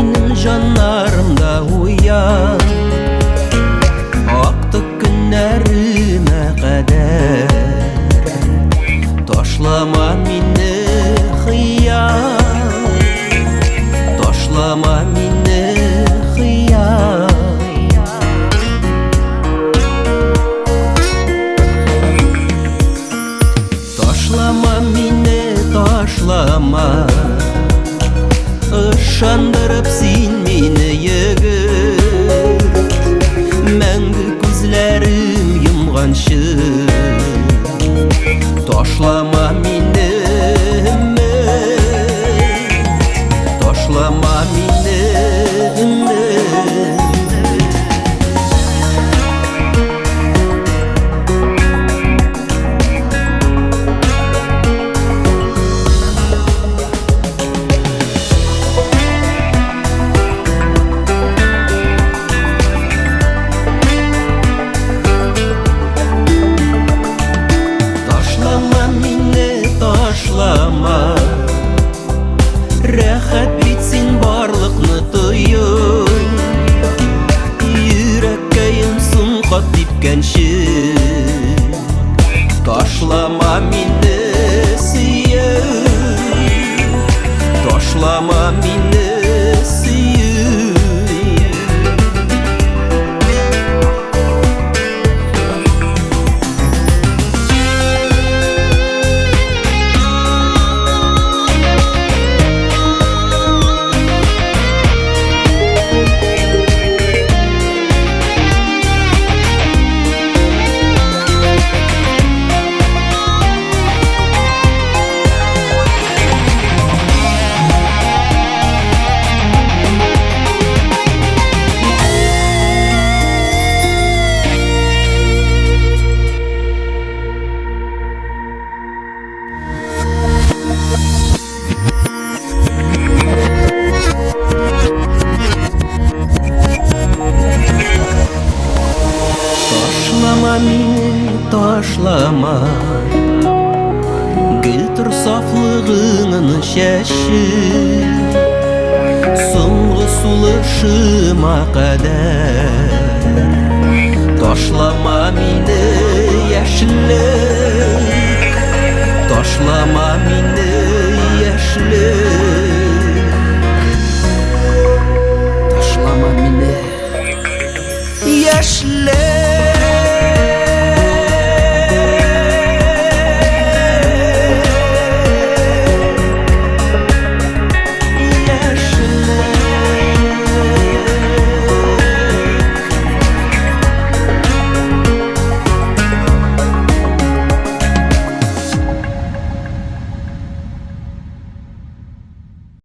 Benim canlarımda uyan, aktı günlerime kadar. Taşlama mini hıyar, taşlama mini hıyar. Taşlama mini taşlama, ışandırıp sin meni yigit. Мәңгі күзләрім йомганчы, ташлама мине, ташлама мине. Ташлама, рәхәт бит син барлыкны тоеп, йөрәккә йонсын кат типкәнче. Ташлама мине сөеп, ташлама мине сөеп. Ташлама мине, ташлама, гөлтір сафлығыңны шәшіп, соңғы сулышыма қадар. Ташлама мине, яшіллік, ташлама мине, яшіллік.